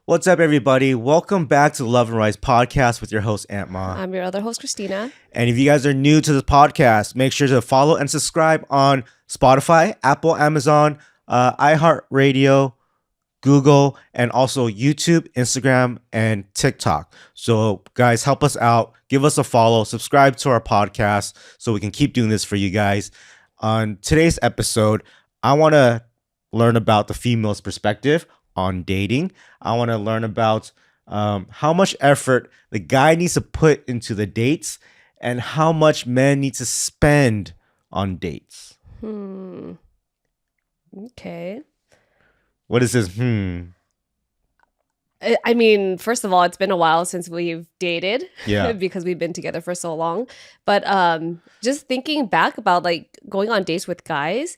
What's up, everybody? Welcome back to the Love and Rise podcast with your host, Aunt Ma. I'm your other host, Christina. And if you guys are new to the podcast, make sure to follow and subscribe on Spotify, Apple, Amazon, iHeartRadio, Google, and also YouTube, Instagram, and TikTok. So, guys, help us out. Give us a follow. Subscribe to our podcast so we can keep doing this for you guys. On today's episode, I want to learn about the female's perspective on dating. I want to learn about how much effort the guy needs to put into the dates and how much men need to spend on dates. Okay. What is this? I mean, first of all, it's been a while since we've dated. Yeah. Because we've been together for so long. But just thinking back about like going on dates with guys,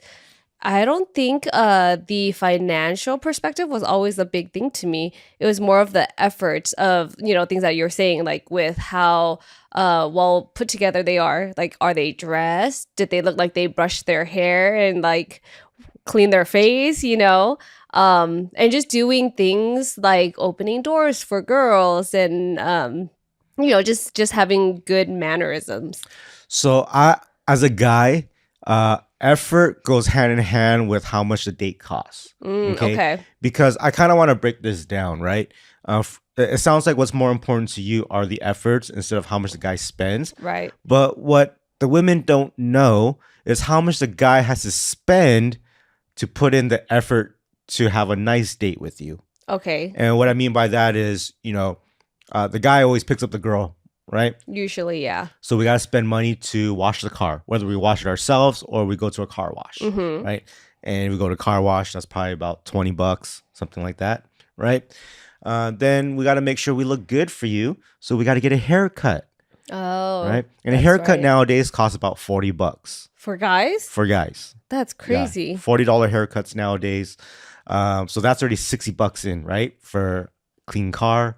I don't think the financial perspective was always a big thing to me. It was more of the efforts of, things that you're saying, like with how well put together they are. Like, are they dressed? Did they look like they brushed their hair and like clean their face, and just doing things like opening doors for girls and, just having good mannerisms. So as a guy, effort goes hand in hand with how much the date costs. Okay. Because I kind of want to break this down, right? It sounds like what's more important to you are the efforts instead of how much the guy spends. Right. But what the women don't know is how much the guy has to spend to put in the effort to have a nice date with you. Okay. And what I mean by that is, the guy always picks up the girl, right? Usually, yeah. So we got to spend money to wash the car, whether we wash it ourselves or we go to a car wash, right? And we go to car wash, that's probably about $20, something like that, right? Then we got to make sure we look good for you. So we got to get a haircut. Oh. Right? And a haircut nowadays costs about $40. For guys? For guys. That's crazy. Yeah, $40 haircuts nowadays. So that's already $60 in, right? For clean car,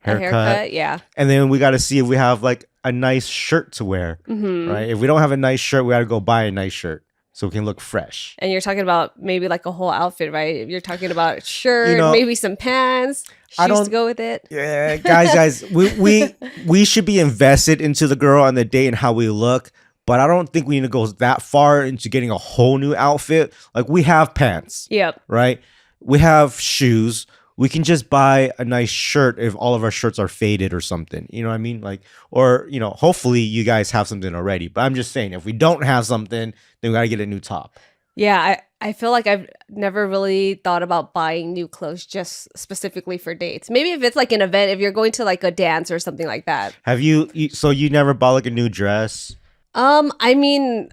haircut, yeah. And then we got to see if we have like a nice shirt to wear, right? If we don't have a nice shirt, we got to go buy a nice shirt so we can look fresh. And you're talking about maybe like a whole outfit, right? You're talking about a shirt, maybe some pants, shoes to go with it. Yeah, guys, we should be invested into the girl on the date and how we look. But I don't think we need to go that far into getting a whole new outfit. Like, we have pants. Yep. Right? We have shoes. We can just buy a nice shirt if all of our shirts are faded or something. You know what I mean? Like, or, hopefully you guys have something already. But I'm just saying, if we don't have something, then we got to get a new top. Yeah, I feel like I've never really thought about buying new clothes just specifically for dates. Maybe if it's like an event, if you're going to like a dance or something like that. Have so you never bought like a new dress? I mean,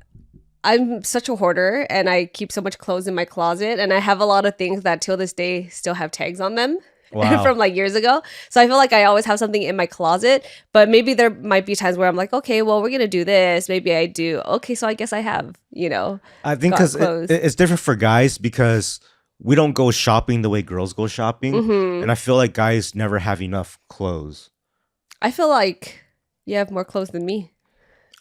I'm such a hoarder and I keep so much clothes in my closet and I have a lot of things that till this day still have tags on them. Wow. From like years ago. So I feel like I always have something in my closet, but maybe there might be times where I'm like, okay, well, we're going to do this. Maybe I do. Okay, so I guess I have, I think because it's different for guys because we don't go shopping the way girls go shopping. And I feel like guys never have enough clothes. I feel like you have more clothes than me.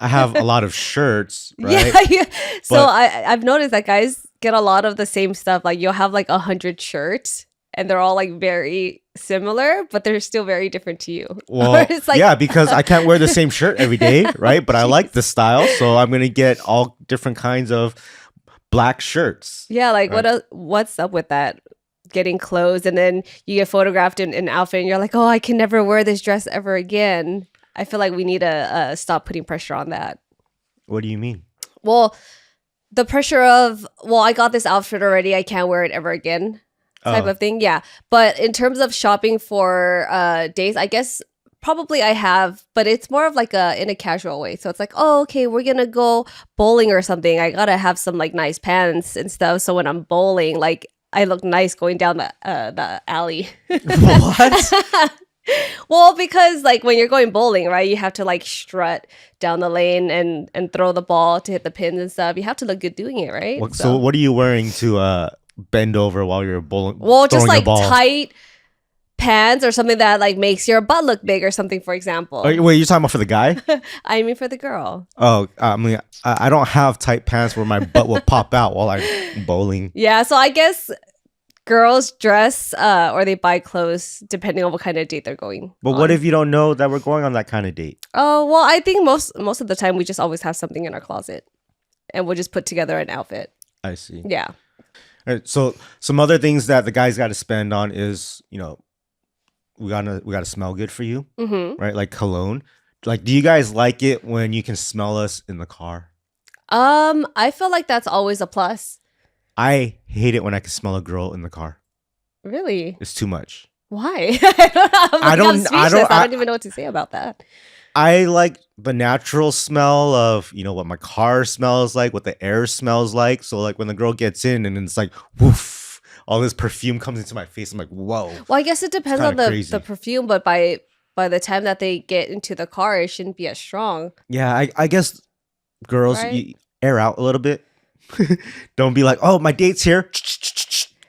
I have a lot of shirts, right? Yeah. So I've noticed that guys get a lot of the same stuff. Like you'll have like 100 shirts and they're all like very similar, but they're still very different to you. Well, it's like, yeah, because I can't wear the same shirt every day, right? But I like the style. So I'm going to get all different kinds of black shirts. Yeah. Like what's up with that? Getting clothes and then you get photographed in an outfit and you're like, oh, I can never wear this dress ever again. I feel like we need to stop putting pressure on that. What do you mean? Well, the pressure of, I got this outfit already. I can't wear it ever again type of thing. Yeah. But in terms of shopping for dates, I guess probably I have, but it's more of like in a casual way. So it's like, oh, okay, we're going to go bowling or something. I got to have some like nice pants and stuff. So when I'm bowling, like I look nice going down the alley. What? Well, because like when you're going bowling, right, you have to like strut down the lane and throw the ball to hit the pins and stuff. You have to look good doing it, right? So what are you wearing to bend over while you're bowling? Well, just like tight pants or something that like makes your butt look big or something, for example. Wait, you're talking about for the guy? I mean for the girl. Oh, I mean, I don't have tight pants where my butt will pop out while I'm bowling. Yeah, so I guess girls dress or they buy clothes depending on what kind of date they're going But on. what if you don't know that we're going on that kind of date? Oh, well, I think most of the time we just always have something in our closet and we'll just put together an outfit. I see. Yeah. All right, so some other things that the guys got to spend on is, we gotta smell good for you, right? Like cologne. Like, do you guys like it when you can smell us in the car? I feel like that's always a plus. I hate it when I can smell a girl in the car. Really? It's too much. Why? I'm speechless. I don't even know what to say about that. I like the natural smell of, what my car smells like, what the air smells like. So like when the girl gets in and it's like, woof, all this perfume comes into my face. I'm like, whoa. Well, I guess it depends on the perfume, but by the time that they get into the car, it shouldn't be as strong. Yeah, I guess girls, right? you air out a little bit. Don't be like, oh, my date's here.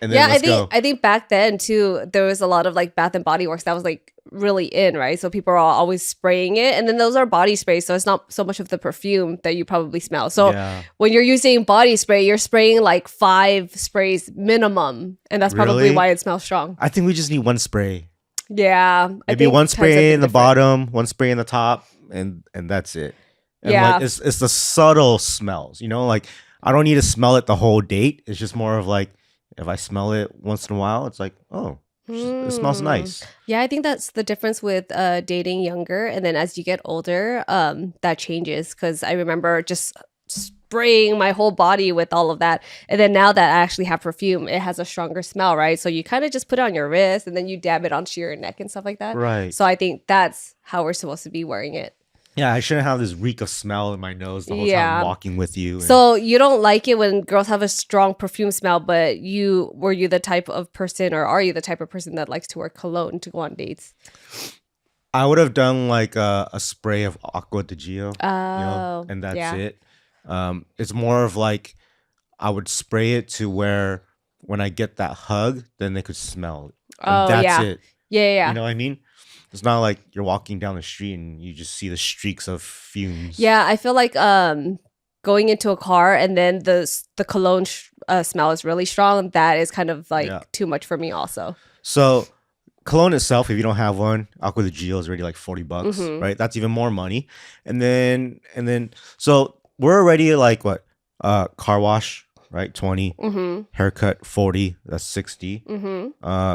And then let's go. I think back then too, there was a lot of like Bath and Body Works that was like really in, right? So people are always spraying it, and then those are body sprays, so it's not so much of the perfume that you probably smell. So when you're using body spray, you're spraying like 5 sprays minimum, and that's probably why it smells strong. I think we just need one spray. Yeah, maybe one spray in the bottom, one spray in the top, and that's it. And like, it's the subtle smells, like I don't need to smell it the whole date. It's just more of like, if I smell it once in a while, it's like, oh, it smells nice. Yeah, I think that's the difference with dating younger. And then as you get older, that changes. Because I remember just spraying my whole body with all of that. And then now that I actually have perfume, it has a stronger smell, right? So you kind of just put it on your wrist and then you dab it onto your neck and stuff like that. Right. So I think that's how we're supposed to be wearing it. Yeah, I shouldn't have this reek of smell in my nose the whole time I'm walking with you. So you don't like it when girls have a strong perfume smell, but were you the type of person, or are you the type of person that likes to wear cologne to go on dates? I would have done like a spray of Acqua di Gio, oh, and that's it. It's more of like I would spray it to where when I get that hug, then they could smell it. And that's it. Yeah. You know what I mean? It's not like you're walking down the street and you just see the streaks of fumes. Yeah, I feel like going into a car and then the cologne smell is really strong. That is kind of like too much for me also. So cologne itself, if you don't have one, Acqua di Gio is already like $40, right? That's even more money. And then so we're already like what? Car wash, right? 20. Haircut 40. That's 60.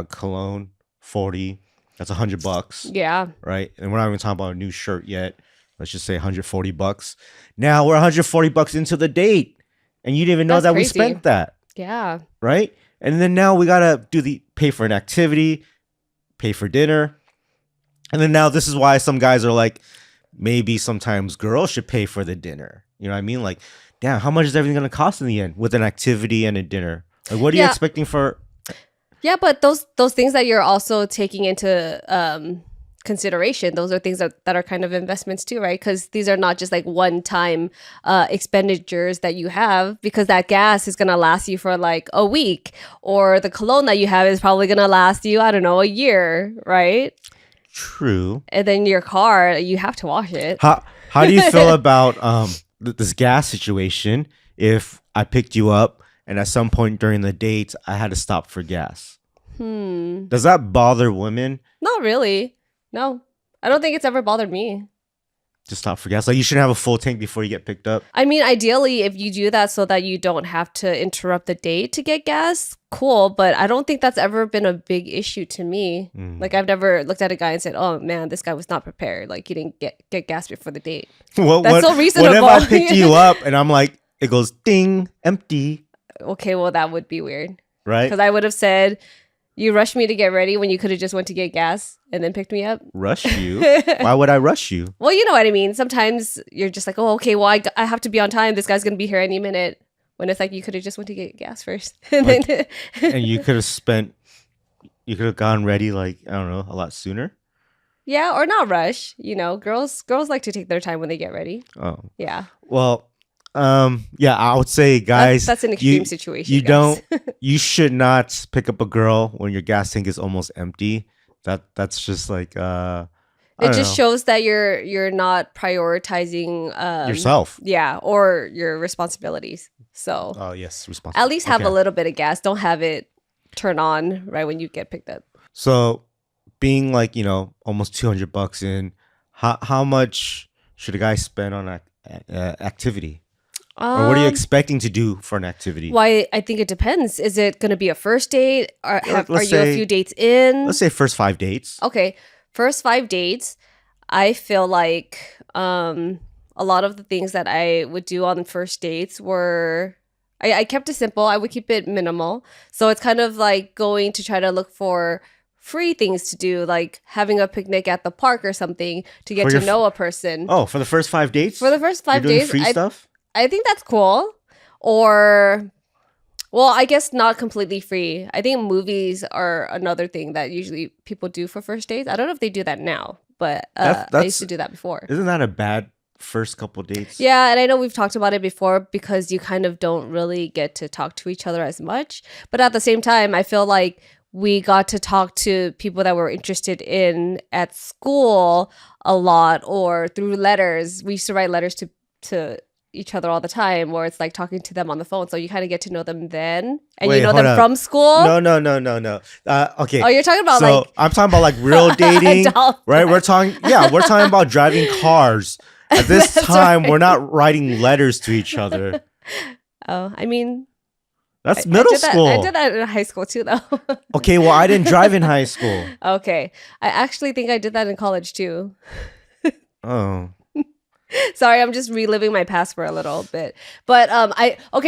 Cologne 40. That's $100. Yeah. Right. And we're not even talking about a new shirt yet. Let's just say $140. Now we're $140 into the date. And you didn't even know that we spent that. Yeah. Right. And then now we got to pay for an activity, pay for dinner. And then now this is why some guys are like, maybe sometimes girls should pay for the dinner. You know what I mean? Like, damn, how much is everything going to cost in the end with an activity and a dinner? Like, what are you expecting for? Yeah, but those things that you're also taking into consideration, those are things that are kind of investments too, right? Because these are not just like one-time expenditures that you have, because that gas is going to last you for like a week, or the cologne that you have is probably going to last you, I don't know, a year, right? True. And then your car, you have to wash it. How do you feel about this gas situation if I picked you up and at some point during the date I had to stop for gas? Does that bother women? Not really. No. I don't think it's ever bothered me. To stop for gas? Like, you shouldn't have a full tank before you get picked up? I mean, ideally, if you do that so that you don't have to interrupt the date to get gas, cool. But I don't think that's ever been a big issue to me. Like, I've never looked at a guy and said, oh, man, this guy was not prepared. Like, he didn't get gas before the date. That's so reasonable. What if I picked you up and I'm like, it goes ding, empty? Okay, well, that would be weird. Right? Because I would have said, you rushed me to get ready when you could have just went to get gas and then picked me up. Rush you? Why would I rush you? Well, you know what I mean. Sometimes you're just like, oh, okay, well, I have to be on time. This guy's going to be here any minute. When it's like, you could have just went to get gas first. And you could have gone ready, like, I don't know, a lot sooner. Yeah, or not rush. Girls like to take their time when they get ready. Oh. Yeah. Well, I would say, guys, that's an extreme situation. You should not pick up a girl when your gas tank is almost empty. That's just like it just shows that you're not prioritizing yourself. Yeah, or your responsibilities. So yes, responsibility. At least have a little bit of gas. Don't have it turn on right when you get picked up. So being like, almost $200 in, how much should a guy spend on activity? Or what are you expecting to do for an activity? Why? I think it depends. Is it going to be a first date? Or are you a few dates in? Let's say first 5 dates. Okay. First 5 dates, I feel like a lot of the things that I would do on first dates were... I kept it simple. I would keep it minimal. So it's kind of like going to try to look for free things to do, like having a picnic at the park or something to get to know a person. Oh, for the first 5 dates? For the first 5 You're doing days, free stuff? I think that's cool. Or, well, I guess not completely free. I think movies are another thing that usually people do for first dates. I don't know if they do that now, but I used to do that before. Isn't that a bad first couple dates? Yeah, and I know we've talked about it before because you kind of don't really get to talk to each other as much. But at the same time, I feel like we got to talk to people that we're interested in at school a lot, or through letters. We used to write letters to each other all the time, or it's like talking to them on the phone. So you kind of get to know them then, and you know them from school. No. Okay. Oh, you're talking about I'm talking about like real dating, right? We're talking about driving cars. At this time, we're not writing letters to each other. Oh, I mean, that's middle school. I did that in high school too, though. Okay, well, I didn't drive in high school. Okay. I actually think I did that in college too. Oh. Sorry, I'm just reliving my past for a little bit. But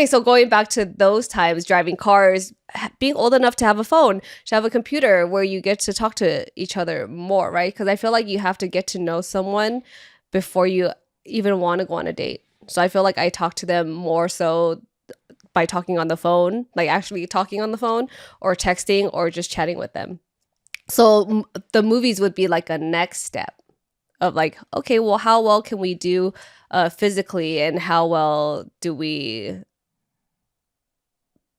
so going back to those times, driving cars, being old enough to have a phone, to have a computer where you get to talk to each other more, right? Because I feel like you have to get to know someone before you even want to go on a date. So I feel like I talk to them more so by talking on the phone, like actually talking on the phone, or texting, or just chatting with them. So the movies would be like a next step of like, okay, well, how well can we do physically, and how well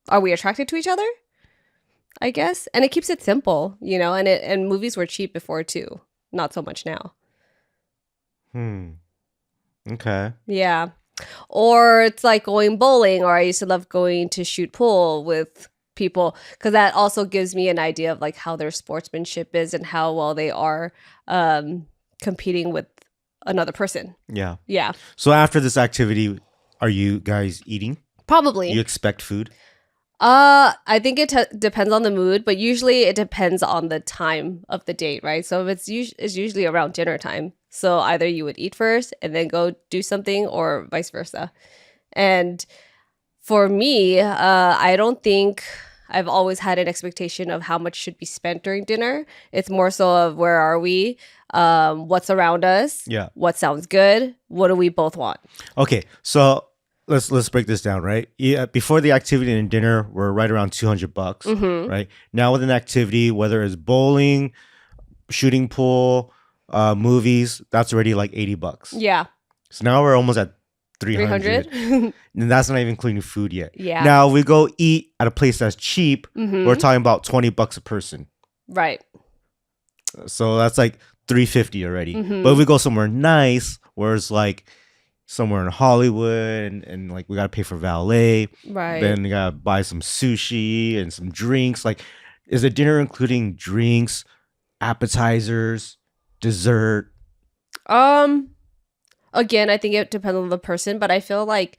are we attracted to each other, I guess. And it keeps it simple, and movies were cheap before too, not so much now. Okay. Yeah. Or it's like going bowling, or I used to love going to shoot pool with people, because that also gives me an idea of like how their sportsmanship is and how well they are competing with another person. Yeah. Yeah. So after this activity, are you guys eating? Probably. You expect food? I think it depends on the mood, but usually it depends on the time of the date, right? So if it's usually around dinner time. So either you would eat first and then go do something, or vice versa. And for me, I don't think I've always had an expectation of how much should be spent during dinner. It's more so of where are we, what's around us, what sounds good, what do we both want. Okay, so let's break this down, right? Yeah, before the activity and dinner, we're right around $200, right? Now with an activity, whether it's bowling, shooting pool, movies, that's already like $80. Yeah. So now we're almost at 300. And that's not even including food yet. Yeah. Now we go eat at a place that's cheap. We're talking about $20 a person. Right. So that's like $350 already. But if we go somewhere nice, where it's like somewhere in Hollywood, and like we gotta pay for valet, right? Then we gotta buy some sushi and some drinks. Like, is a dinner including drinks, appetizers, dessert? Again, I think it depends on the person, but I feel like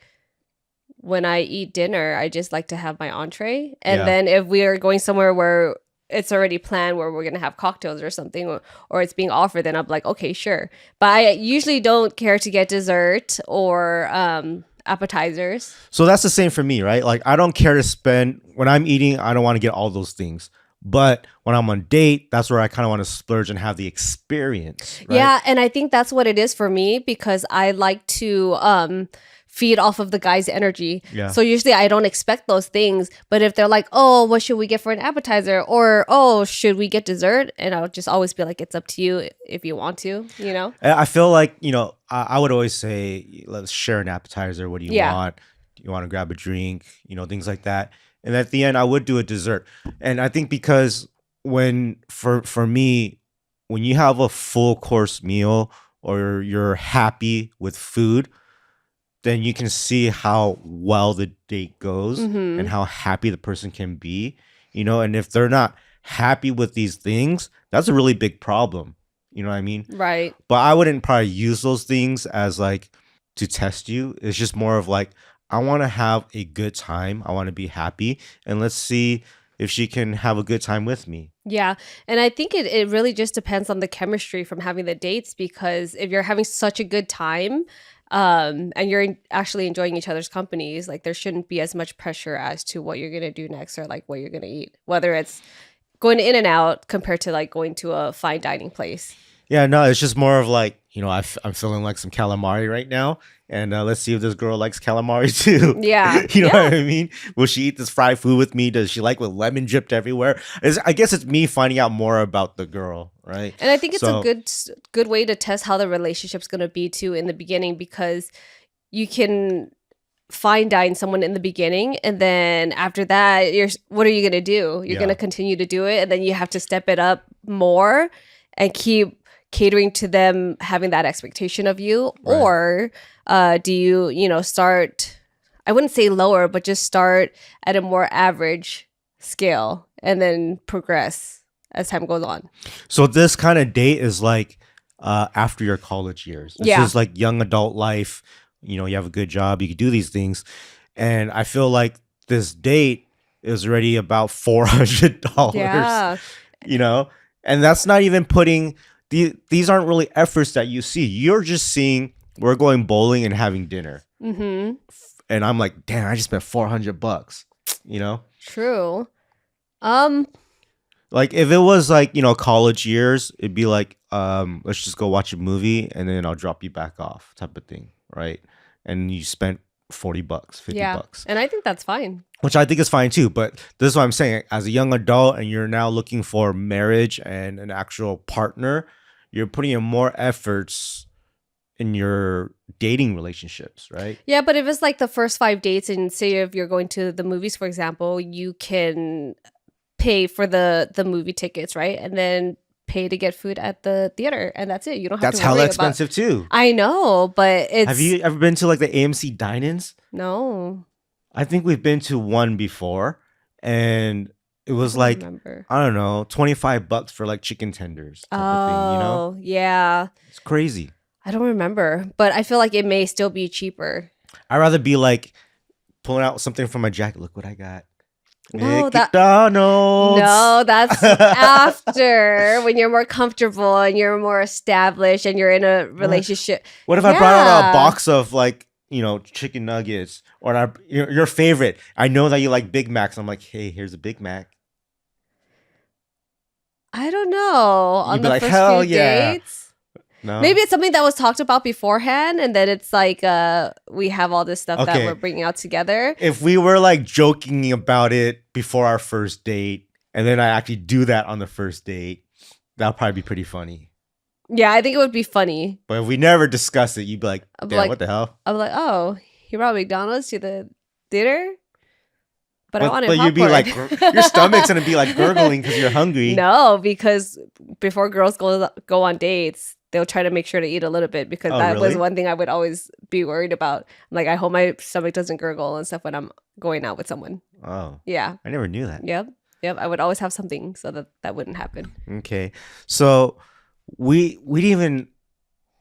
when I eat dinner, I just like to have my entree, and then if we are going somewhere where it's already planned, where we're gonna have cocktails or something, or it's being offered, then I'm like, okay, sure. But I usually don't care to get dessert or appetizers. So that's the same for me, right? Like, I don't care to spend when I'm eating. I don't want to get all those things. But when I'm on a date, that's where I kind of want to splurge and have the experience. Right? Yeah, and I think that's what it is for me, because I like to feed off of the guy's energy. Yeah. So usually I don't expect those things. But if they're like, oh, what should we get for an appetizer? Or, oh, should we get dessert? And I'll just always be like, it's up to you if you want to, I feel like, I would always say, let's share an appetizer. What do you want? Do you want to grab a drink? Things like that. And at the end, I would do a dessert. And I think because for me, when you have a full course meal or you're happy with food, then you can see how well the date goes and how happy the person can be. And if they're not happy with these things, that's a really big problem. You know what I mean? Right. But I wouldn't probably use those things as like to test you. It's just more of like, I want to have a good time. I want to be happy. And let's see if she can have a good time with me. Yeah. And I think it really just depends on the chemistry from having the dates, because if you're having such a good time, and you're actually enjoying each other's companies, like there shouldn't be as much pressure as to what you're going to do next or like what you're going to eat, whether it's going to In-N-Out compared to like going to a fine dining place. Yeah, no, it's just more of like, I'm feeling like some calamari right now. And let's see if this girl likes calamari too. Yeah. You know what I mean? Will she eat this fried food with me? Does she like with lemon dripped everywhere? I guess it's me finding out more about the girl, right? And I think it's a good way to test how the relationship's going to be too in the beginning, because you can fine dine someone in the beginning, and then after that, what are you going to do? You're going to continue to do it, and then you have to step it up more and keep catering to them having that expectation of you. Right. Or do you start, I wouldn't say lower, but just start at a more average scale and then progress as time goes on. So this kind of date is like after your college years. This is like young adult life. You have a good job, you can do these things. And I feel like this date is already about $400. Yeah. And that's not even putting these aren't really efforts that you see. You're just seeing we're going bowling and having dinner. Mm-hmm. And I'm like, damn, I just spent $400. True. Like if it was like, college years, it'd be like, let's just go watch a movie and then I'll drop you back off type of thing, right? And you spent $40, $50. And I think that's fine. Which I think is fine too. But this is what I'm saying. As a young adult and you're now looking for marriage and an actual partner, you're putting in more efforts in your dating relationships, right? Yeah, but if it's like the first 5 dates, and say if you're going to the movies, for example, you can pay for the movie tickets, right? And then pay to get food at the theater, and that's it. You don't have to worry about. That's hella expensive too. I know, but it's. Have you ever been to like the AMC dine-ins? No. I think we've been to one before, and it was like remember. I don't know, $25 for like chicken tenders type of thing. Yeah. It's crazy. I don't remember, but I feel like it may still be cheaper. I'd rather be like pulling out something from my jacket. Look what I got. No, McDonald's. No, that's after, when you're more comfortable and you're more established and you're in a relationship. What if I brought out a box of like, chicken nuggets or your favorite? I know that you like Big Macs. I'm like, hey, here's a Big Mac. I don't know. You'd be like, hell yeah. Dates? No. Maybe it's something that was talked about beforehand, and then it's like we have all this stuff that we're bringing out together. If we were like joking about it before our first date, and then I actually do that on the first date, that'll probably be pretty funny. Yeah, I think it would be funny. But if we never discuss it, you'd be like, damn, what the hell? I'm like, oh, you brought McDonald's to the theater? But I wanted popcorn. You'd be like, your stomach's going to be like gurgling because you're hungry. No, because before girls go on dates, they'll try to make sure to eat a little bit, because that was one thing I would always be worried about. Like, I hope my stomach doesn't gurgle and stuff when I'm going out with someone. Oh. Yeah. I never knew that. Yep. I would always have something so that wouldn't happen. Okay. So we didn't even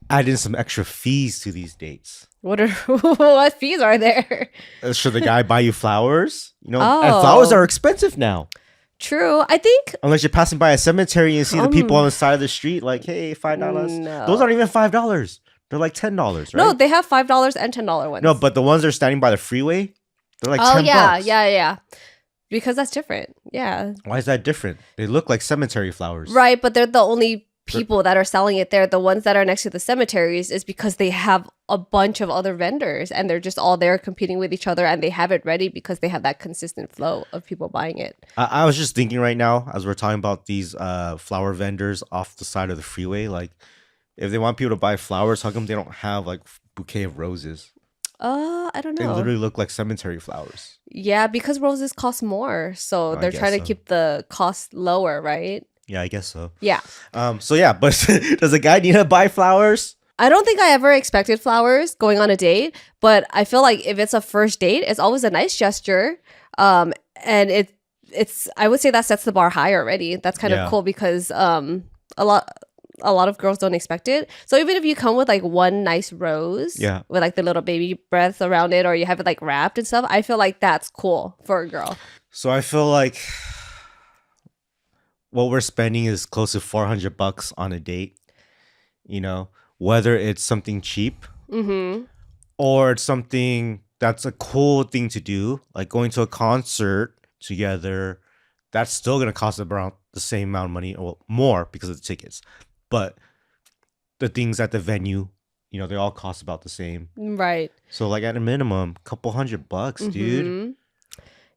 add in some extra fees to these dates. What fees are there? Should the guy buy you flowers? And flowers are expensive now. True. I think unless you're passing by a cemetery and see the people on the side of the street, like, hey, $5. No. Those aren't even $5. They're like $10, right? No, they have $5 and $10 ones. No, but the ones that are standing by the freeway, they're like $10. Yeah. Because that's different. Yeah. Why is that different? They look like cemetery flowers. Right, but they're the only people that are selling it there. The ones that are next to the cemeteries is because they have a bunch of other vendors, and they're just all there competing with each other, and they have it ready because they have that consistent flow of people buying it. I was just thinking right now, as we're talking about these flower vendors off the side of the freeway, like if they want people to buy flowers, how come they don't have like bouquet of roses? I don't know. They literally look like cemetery flowers. Yeah, because roses cost more, so they're trying to keep the cost lower, right? Yeah, I guess so. Yeah. But does a guy need to buy flowers? I don't think I ever expected flowers going on a date, but I feel like if it's a first date, it's always a nice gesture. And it I would say that sets the bar high already. That's kind of Yeah. cool because a lot a lot of girls don't expect it. So even if you come with like one nice rose Yeah. with like the little baby breath around it, or you have it like wrapped and stuff, I feel like that's cool for a girl. So I feel like what we're spending is close to $400 on a date. You know, whether it's something cheap Mm-hmm. or it's something that's a cool thing to do, like going to a concert together. That's still gonna cost around the same amount of money, or more because of the tickets. But the things at the venue, you know, they all cost about the same. Right. So like at a minimum, couple $100, dude. Mm-hmm.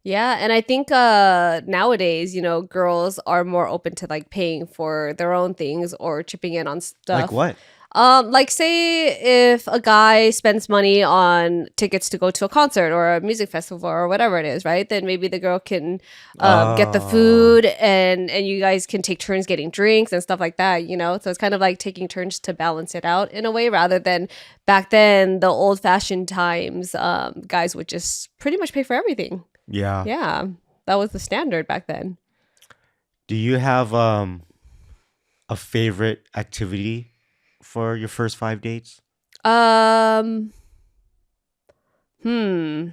Yeah, and I think nowadays, girls are more open to like paying for their own things or chipping in on Like stuff. what? Like say if a guy spends money on tickets to go to a concert or a music festival or whatever it is, right? Then maybe the girl can get the food and you guys can take turns getting drinks and stuff like that, So it's kind of like taking turns to balance it out in a way, rather than back then the old fashioned times, guys would just pretty much pay for everything. Yeah. Yeah, that was the standard back then. Do you have a favorite activity for your first 5 dates? Hmm.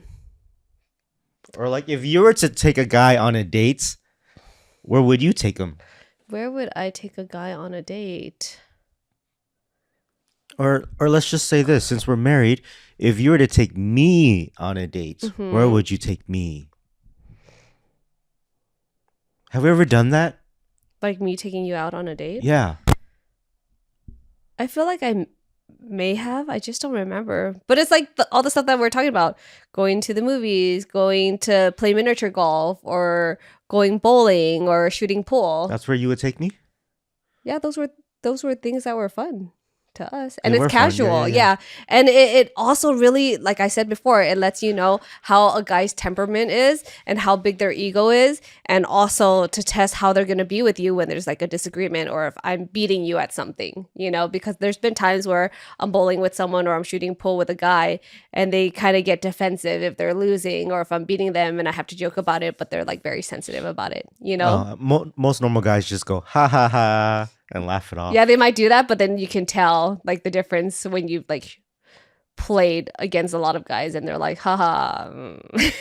Or like if you were to take a guy on a date, where would you take him? Where would I take a guy on a date? Or let's just say this, since we're married, if you were to take me on a date, where would you take me? Have we ever done that? Like me taking you out on a date? Yeah. I feel like I may have. I just don't remember. But it's like all the stuff that we're talking about. Going to the movies, going to play miniature golf, or going bowling, or shooting pool. That's where you would take me? Yeah, those were things that were fun to us, and They it's were fun. casual. Yeah. And it also really, like I said before, it lets you know how a guy's temperament is and how big their ego is, and also to test how they're going to be with you when there's like a disagreement, or if I'm beating you at something, because there's been times where I'm bowling with someone or I'm shooting pool with a guy and they kind of get defensive if they're losing, or if I'm beating them and I have to joke about it, but they're like very sensitive about it, Most normal guys just go, ha ha ha, and laugh it off. Yeah, they might do that, but then you can tell like the difference when you've like played against a lot of guys and they're like, haha.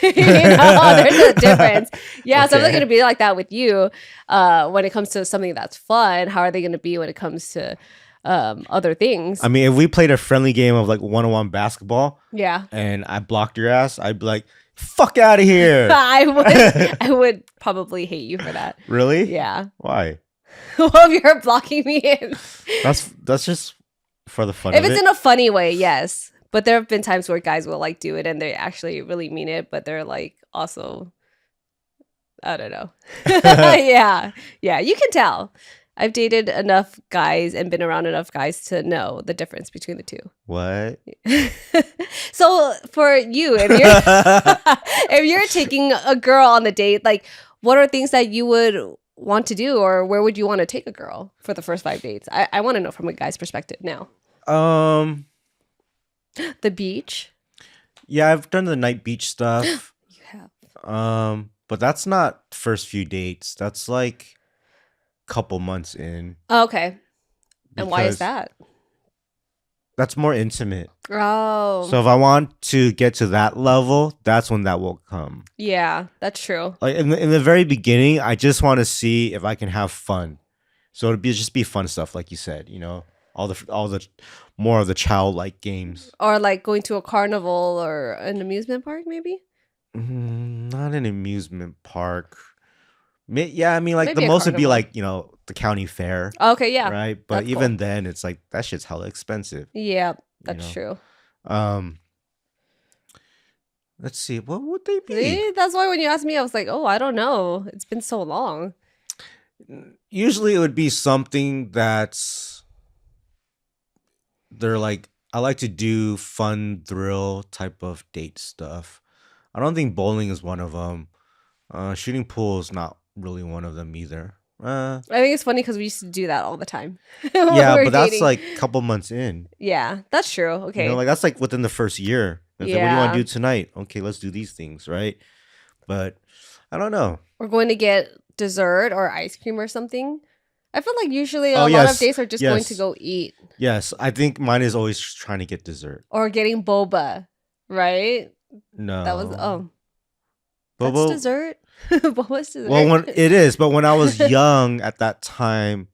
There's a difference. Yeah, so if they're Okay. gonna be like that with you, when it comes to something that's fun, how are they gonna be when it comes to other things? I mean, if we played a friendly game of like one-on-one basketball Yeah. and I blocked your ass, I'd be like, fuck out of here. I would probably hate you for that. Really? Yeah. Why? Well, if you're blocking me in. That's just for the fun If of it's it. in a funny way, yes. But there have been times where guys will like do it and they actually really mean it, but they're like also, I don't know. Yeah. Yeah. You can tell. I've dated enough guys and been around enough guys to know the difference between the two. What? So for you, if you're if you're taking a girl on the date, like what are things that you would want to do, or where would you want to take a girl for the first 5 dates? I want to know from a guy's perspective now. The beach. Yeah, I've done the night beach stuff. You have. But that's not first few dates. That's like couple months in. Oh, okay. And why is because that? That's more intimate. Oh. So if I want to get to that level, that's when that will come. Yeah, that's true. Like in the very beginning, I just want to see if I can have fun. So it'd just be fun stuff, like you said. All the more of the childlike games. Or like going to a carnival or an amusement park, maybe? Not an amusement park. Yeah, I mean, like Maybe the a most would be carnival. like the county fair, Okay, yeah. right? But That's even cool. then, it's like that shit's hella expensive. Yeah, that's know. true. Let's see, what would they be? See? That's why when you asked me, I was like, oh, I don't know. It's been so long. Usually, it would be something that's they're like. I like to do fun thrill type of date stuff. I don't think bowling is one of them. Shooting pool is not really one of them either. I think it's funny because we used to do that all the time. when Yeah, we were but that's dating. like a couple months in. Yeah, that's true. Okay. Like that's like within the first year. It's like, what do you want Yeah. to do tonight? Okay, let's do these things, right? But I don't know. We're going to get dessert or ice cream or something. I feel like usually a lot of yes. dates are just going to Yes. go eat Yes, I think mine is always trying to get dessert. or getting boba, right? No. That was that's Bobo. dessert. Boba's dessert. Well, when it is, but when I was young at that time,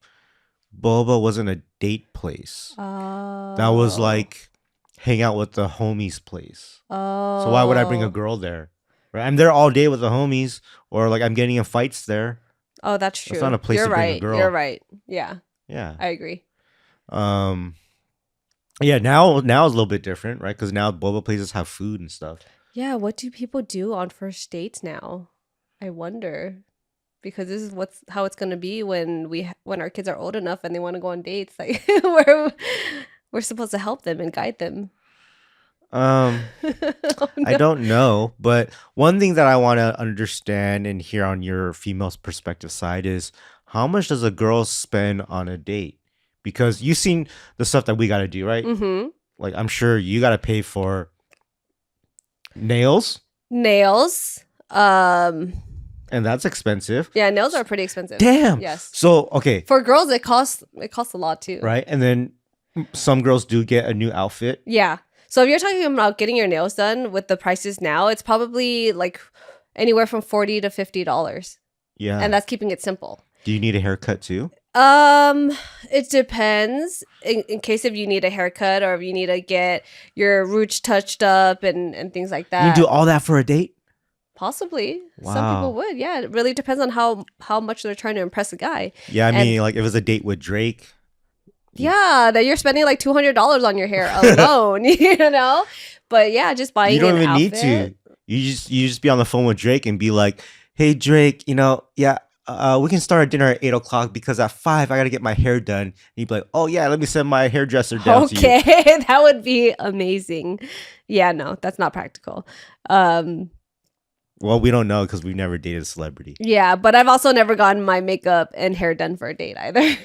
boba wasn't a date place. That was like hang out with the homies place. So why would I bring a girl there? Right? I'm there all day with the homies, or like I'm getting in fights there. Oh, that's true. That's not a place You're to bring right. a girl. You're right. Yeah, Yeah. I agree. Yeah. Now it's a little bit different, right? Because now boba places have food and stuff. Yeah, what do people do on first dates now? I wonder. Because this is how it's gonna be when our kids are old enough and they want to go on dates. Like we're supposed to help them and guide them. Oh, no. I don't know, but one thing that I want to understand and hear on your female's perspective side is how much does a girl spend on a date? Because you've seen the stuff that we got to do, right? Mm-hmm. Like I'm sure you got to pay for nails. And that's expensive. Yeah, nails are pretty expensive. Damn. Yes. So, okay. For girls, it costs a lot too. Right. And then some girls do get a new outfit. Yeah. So if you're talking about getting your nails done with the prices now, it's probably like anywhere from $40 to $50. Yeah. And that's keeping it simple. Do you need a haircut too? It depends. In case if you need a haircut or if you need to get your roots touched up and things like that. You do all that for a date? Possibly. Wow. Some people would. Yeah, it really depends on how much they're trying to impress a guy. Yeah, I mean, like if it was a date with Drake. Yeah, that you're spending like $200 on your hair alone, you know? But yeah, just buying. You don't even outfit. need to. You just be on the phone with Drake and be like, "Hey Drake, we can start our dinner at 8:00 because at 5 I gotta get my hair done." And he'd be like, "Oh yeah, let me send my hairdresser down to you." Okay, that would be amazing. Yeah, no, that's not practical. Well, we don't know because we've never dated a celebrity. Yeah, but I've also never gotten my makeup and hair done for a date either.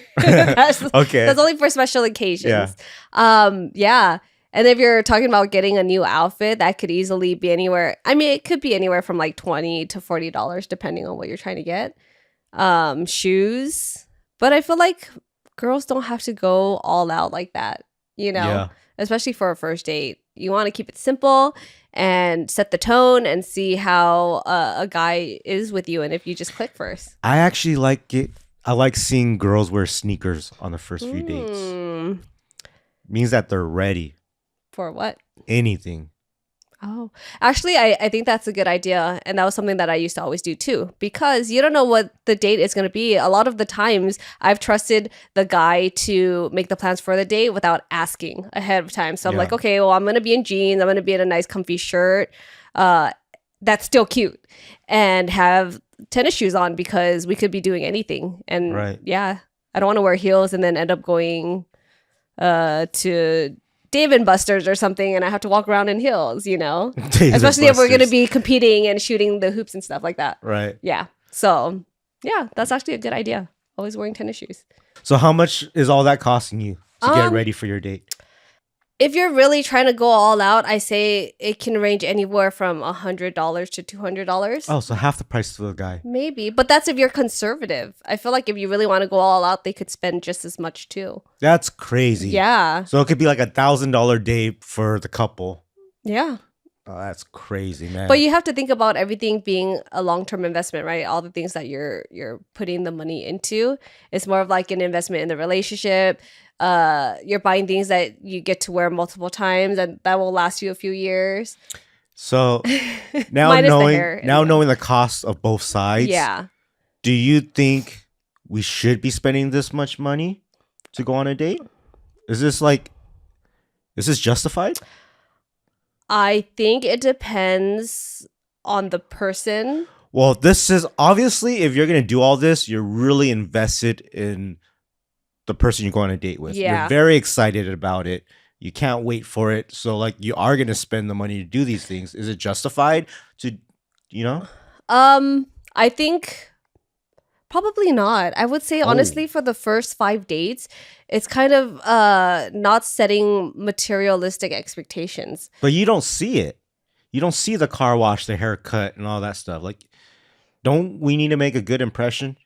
Okay. That's only for special occasions. Yeah. Yeah. And if you're talking about getting a new outfit, that could easily be anywhere. I mean, it could be anywhere from like $20 to $40, depending on what you're trying to get. Shoes. But I feel like girls don't have to go all out like that, you know? Yeah. Especially for a first date. You want to keep it simple and set the tone and see how a guy is with you and if you just click first. I actually like it. I like seeing girls wear sneakers on the first few dates. Means that they're ready. For what? Anything. Oh, actually, I think that's a good idea. And that was something that I used to always do too, because you don't know what the date is going to be. A lot of the times I've trusted the guy to make the plans for the date without asking ahead of time. So I'm like, okay, well, I'm going to be in jeans. I'm going to be in a nice comfy shirt. That's still cute, and have tennis shoes on because we could be doing anything. And yeah, I don't want to wear heels and then end up going to Dave and Buster's or something, and I have to walk around in heels, you know? Especially if we're going to be competing and shooting the hoops and stuff like that. Right. Yeah. So, yeah, that's actually a good idea. Always wearing tennis shoes. So how much is all that costing you to get ready for your date? If you're really trying to go all out, I say it can range anywhere from $100 to $200. Oh, so half the price to the guy. Maybe, but that's if you're conservative. I feel like if you really want to go all out, they could spend just as much too. That's crazy. Yeah. So it could be like $1,000 date for the couple. Yeah. Oh, that's crazy, man. But you have to think about everything being a long-term investment, right? All the things that you're putting the money into. It's more of like an investment in the relationship. You're buying things that you get to wear multiple times and that will last you a few years. So now knowing the cost of both sides, yeah. Do you think we should be spending this much money to go on a date? Is this justified? I think it depends on the person. Well, this is obviously, if you're going to do all this, you're really invested in the person you're going on a date with. Yeah. You're very excited about it. You can't wait for it. So like you are going to spend the money to do these things. Is it justified to, you know? I think probably not. I would say honestly for the first 5 dates, it's kind of not setting materialistic expectations. But you don't see it. You don't see the car wash, the haircut, and all that stuff. Like, don't we need to make a good impression?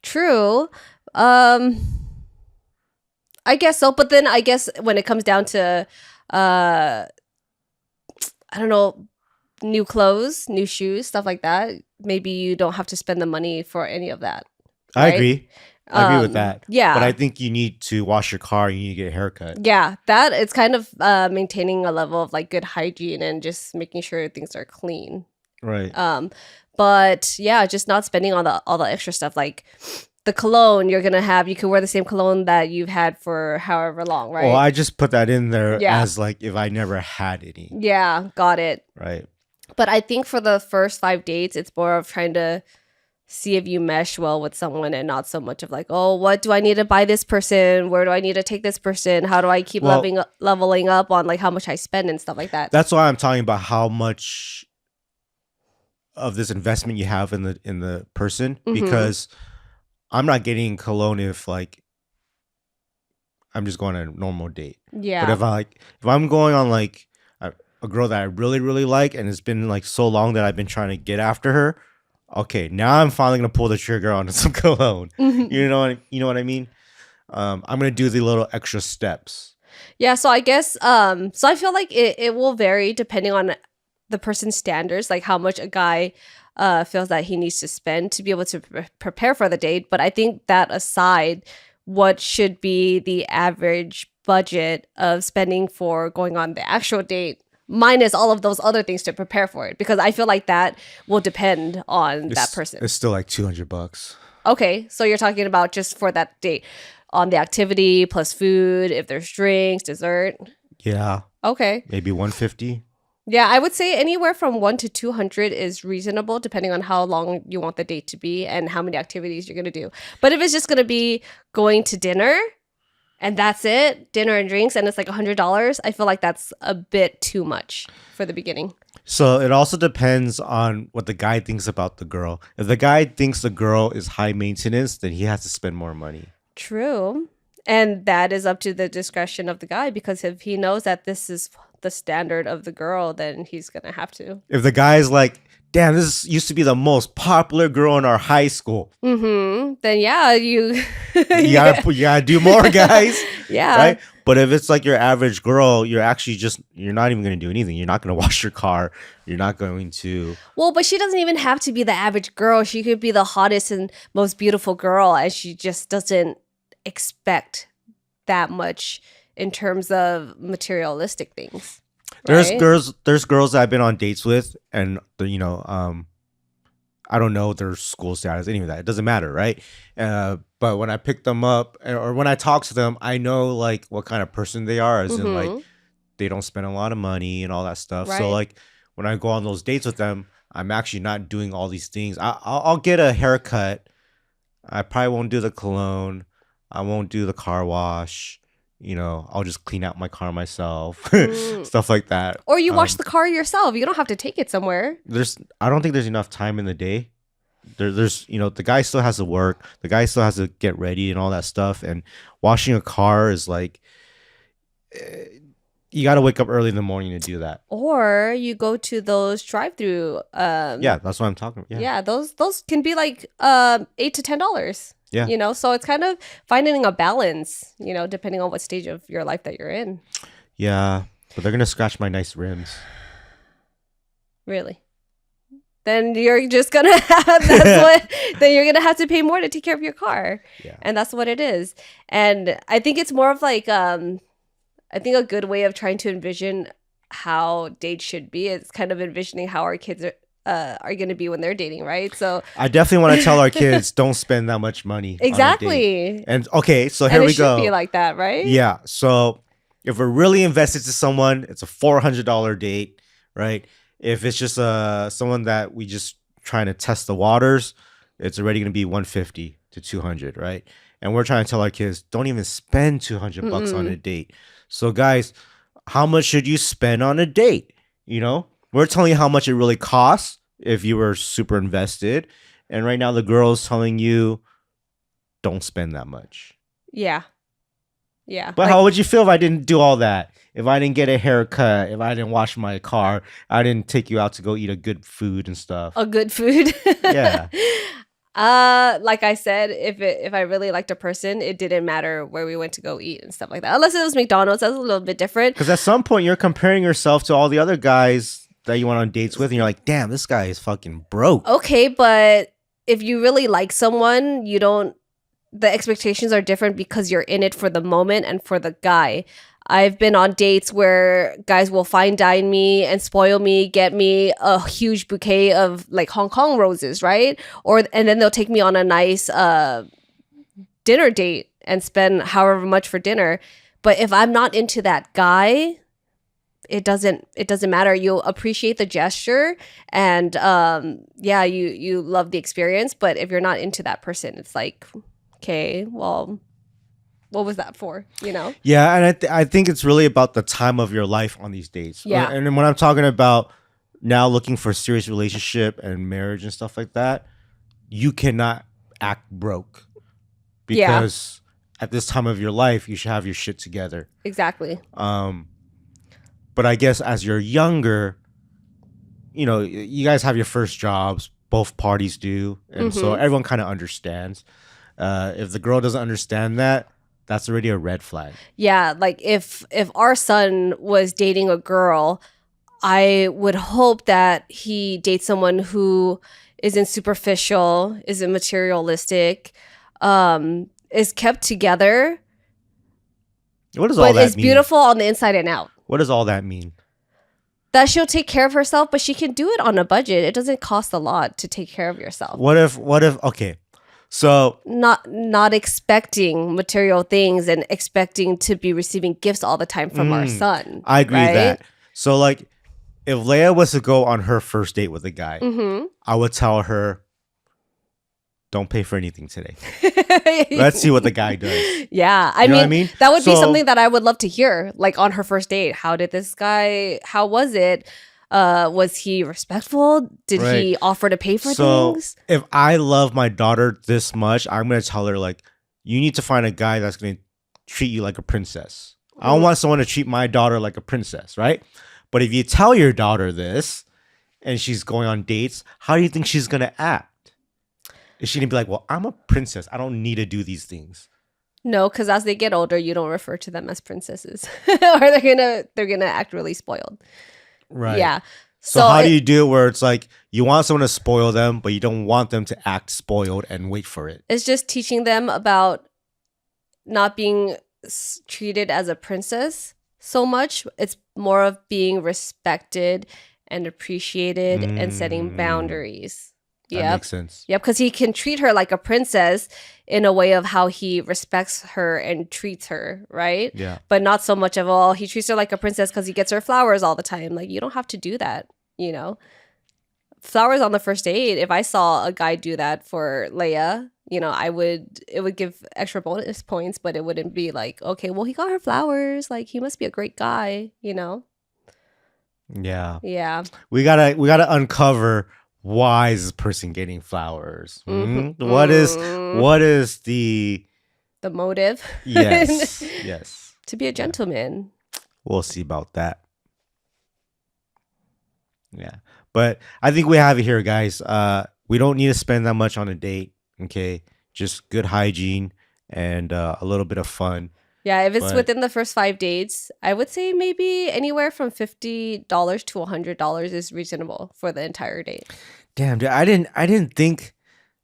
True. I guess so, but then I guess when it comes down to I don't know, new clothes, new shoes, stuff like that, maybe you don't have to spend the money for any of that. I Right? agree. I agree with that. Yeah. But I think you need to wash your car. You need to get a haircut. Yeah, that it's kind of maintaining a level of like good hygiene and just making sure things are clean. Right. But yeah, just not spending on all the extra stuff like the cologne you're gonna have. You could wear the same cologne that you've had for however long, right? Well, I just put that in there Yeah. as like if I never had any. Yeah, got it. Right. But I think for the first 5 dates, it's more of trying to see if you mesh well with someone and not so much of like, oh, what do I need to buy this person? Where do I need to take this person? How do I keep Well- leveling up on like how much I spend and stuff like that? That's why I'm talking about how much of this investment you have in the person, Mhm. because I'm not getting cologne if like I'm just going on a normal date. Yeah. But if I'm going on like a girl that I really really like and it's been like so long that I've been trying to get after her, okay, now I'm finally gonna pull the trigger on some cologne. You know what I mean? I'm gonna do the little extra steps. Yeah, so I guess so I feel like it will vary depending on the person's standards, like how much a guy feels that he needs to spend to be able to prepare for the date. But I think that aside, what should be the average budget of spending for going on the actual date minus all of those other things to prepare for it? Because I feel like that will depend on that person. It's still like $200. Okay, so you're talking about just for that date on the activity plus food, if there's drinks, dessert. Yeah, Okay. maybe 150. Yeah, I would say anywhere from 1 to 200 is reasonable depending on how long you want the date to be and how many activities you're going to do. But if it's just going to be going to dinner and that's it, dinner and drinks, and it's like $100, I feel like that's a bit too much for the beginning. So it also depends on what the guy thinks about the girl. If the guy thinks the girl is high maintenance, then he has to spend more money. True. And that is up to the discretion of the guy, because if he knows that this is the standard of the girl, then he's going to have to. If the guy's like, damn, this used to be the most popular girl in our high school. Mm-hmm. Then yeah, you You gotta do more, guys. yeah. Right? But if it's like your average girl, you're not even going to do anything. You're not going to wash your car. You're not going to. Well, but she doesn't even have to be the average girl. She could be the hottest and most beautiful girl, and she just doesn't expect that much in terms of materialistic things. There's right? girls that I've been on dates with, and I don't know their school status, any of that. It doesn't matter, right? But when I pick them up or when I talk to them, I know like what kind of person they are, as in like they don't spend a lot of money and all that stuff. Right. So like when I go on those dates with them, I'm actually not doing all these things. I'll get a haircut. I probably won't do the cologne. I won't do the car wash. I'll just clean out my car myself, stuff like that. Or you wash the car yourself. You don't have to take it somewhere. I don't think there's enough time in the day. There's the guy still has to work. The guy still has to get ready and all that stuff. And washing a car is like, you got to wake up early in the morning to do that. Or you go to those drive-through. Yeah, that's what I'm talking about. Yeah, those can be like $8 to $10. Yeah. So it's kind of finding a balance, depending on what stage of your life that you're in. Yeah, but they're gonna scratch my nice rims. Really? Then you're just gonna have then you're gonna have to pay more to take care of your car. Yeah. And that's what it is. And I think it's more of like I think a good way of trying to envision how dates should be is kind of envisioning how our kids are going to be when they're dating, right? So I definitely want to tell our kids don't spend that much money. exactly. And okay, so here we go. It should be like that, right? Yeah. So if we're really invested to someone, it's a $400 date, right? If it's just someone that we just trying to test the waters, it's already going to be 150 to 200, right? And we're trying to tell our kids don't even spend 200 bucks on a date. So guys, how much should you spend on a date? We're telling you how much it really costs if you were super invested. And right now the girl's telling you don't spend that much. Yeah. Yeah. But how would you feel if I didn't do all that? If I didn't get a haircut, if I didn't wash my car, I didn't take you out to go eat a good food and stuff. A good food. Yeah. Like I said, if I really liked a person, it didn't matter where we went to go eat and stuff like that. Unless it was McDonald's, that's a little bit different. Because at some point you're comparing yourself to all the other guys that you went on dates with, and you're like, damn, this guy is fucking broke. Okay, but if you really like someone, the expectations are different because you're in it for the moment and for the guy. I've been on dates where guys will fine dine me and spoil me, get me a huge bouquet of like Hong Kong roses, right? And then they'll take me on a nice dinner date and spend however much for dinner. But if I'm not into that guy, it doesn't matter. You'll appreciate the gesture and you love the experience. But if you're not into that person, it's like, okay, well, what was that for? Yeah, and I think it's really about the time of your life on these dates. Yeah. And when I'm talking about now looking for a serious relationship and marriage and stuff like that, you cannot act broke because at this time of your life you should have your shit together. Exactly. But I guess as you're younger, you guys have your first jobs, both parties do, and so everyone kind of understands. If the girl doesn't understand that, that's already a red flag. Yeah, like if our son was dating a girl, I would hope that he dates someone who isn't superficial, isn't materialistic, is kept together. What does all that mean? But is beautiful on the inside and out. What does all that mean? That she'll take care of herself, but she can do it on a budget. It doesn't cost a lot to take care of yourself. What if okay. So not expecting material things and expecting to be receiving gifts all the time from our son. I agree with right? that. So like if Leia was to go on her first date with a guy, I would tell her, don't pay for anything today. Let's see what the guy does. Yeah. I mean, that would be something that I would love to hear, like on her first date. How was it? Was he respectful? Did he offer to pay for things? If I love my daughter this much, I'm going to tell her, like, you need to find a guy that's going to treat you like a princess. I don't want someone to treat my daughter like a princess, right? But if you tell your daughter this and she's going on dates, how do you think she's going to act? Is she going to be like, well, I'm a princess. I don't need to do these things. No, because as they get older, you don't refer to them as princesses. Or they're gonna act really spoiled. Right. Yeah. So how do you do it where it's like you want someone to spoil them, but you don't want them to act spoiled and wait for it? It's just teaching them about not being treated as a princess so much. It's more of being respected and appreciated and setting boundaries. That makes sense. Yep, because he can treat her like a princess in a way of how he respects her and treats her, right? Yeah. But not so much of, he treats her like a princess because he gets her flowers all the time. Like, you don't have to do that, Flowers on the first date, if I saw a guy do that for Leia, it would give extra bonus points, but it wouldn't be like, okay, well, he got her flowers. Like, he must be a great guy, Yeah. Yeah. We gotta uncover why is this person getting flowers? What is the motive? Yes. Yes. To be a gentleman. We'll see about that. Yeah. But I think we have it here, guys. We don't need to spend that much on a date. Okay. Just good hygiene and a little bit of fun. Yeah, if it's within the first 5 dates, I would say maybe anywhere from $50 to $100 is reasonable for the entire date. Damn, dude, I didn't think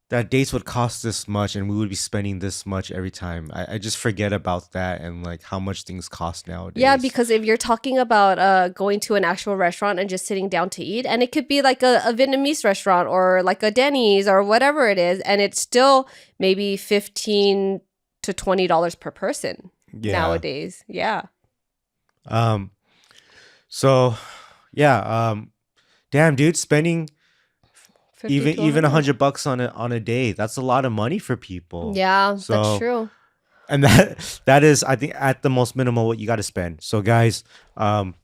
that dates would cost this much and we would be spending this much every time. I just forget about that and like how much things cost nowadays. Yeah, because if you're talking about going to an actual restaurant and just sitting down to eat, and it could be like a Vietnamese restaurant or like a Denny's or whatever it is, and it's still maybe $15 to $20 per person. Nowadays. Yeah. So yeah, damn, dude, spending even $100 on a day, that's a lot of money for people. Yeah, that's true. And that is, I think, at the most minimal what you got to spend. So guys, don't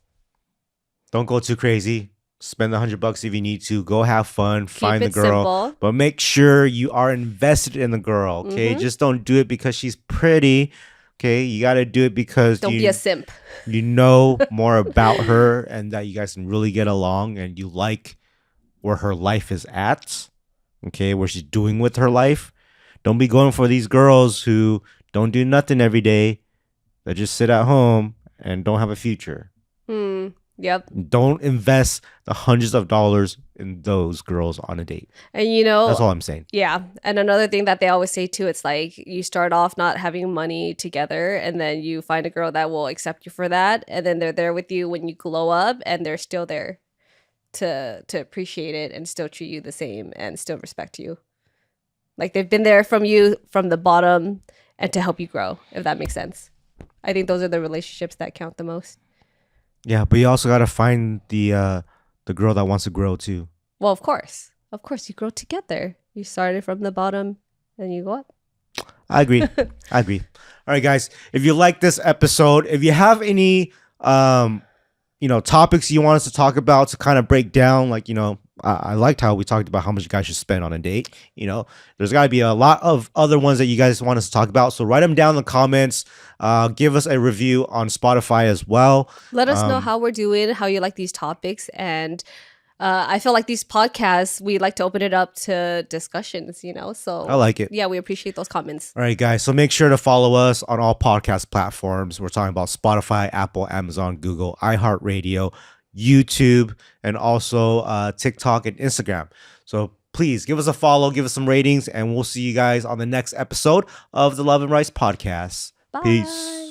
go too crazy. Spend the $100 if you need to. Go have fun. Find the girl. Simple. But make sure you are invested in the girl. Okay, just don't do it because she's pretty. Okay, you got to do it because Don't be a simp. you know more about her and that you guys can really get along and you like where her life is at. Okay, where she's doing with her life. Don't be going for these girls who don't do nothing every day, that just sit at home and don't have a future. Yep. Don't invest the hundreds of dollars in those girls on a date. And you know, that's all I'm saying. Yeah. And another thing that they always say too, it's like you start off not having money together and then you find a girl that will accept you for that. And then they're there with you when you glow up and they're still there to appreciate it and still treat you the same and still respect you. Like they've been there from you from the bottom and to help you grow, if that makes sense. I think those are the relationships that count the most. Yeah, but you also got to find the girl that wants to grow too. Well, of course, you grow together. You started from the bottom, and you go up. I agree. I agree. All right, guys. If you like this episode, if you have any, topics you want us to talk about to kind of break down, like I liked how we talked about how much you guys should spend on a date. There's got to be a lot of other ones that you guys want us to talk about. So write them down in the comments. Give us a review on Spotify as well. Let us know how we're doing, how you like these topics. And I feel like these podcasts, we like to open it up to discussions, So I like it. Yeah, we appreciate those comments. All right, guys. So make sure to follow us on all podcast platforms. We're talking about Spotify, Apple, Amazon, Google, iHeartRadio, YouTube, and also TikTok and Instagram. So please give us a follow, give us some ratings, and we'll see you guys on the next episode of the Love and Rice Podcast. Bye. Peace.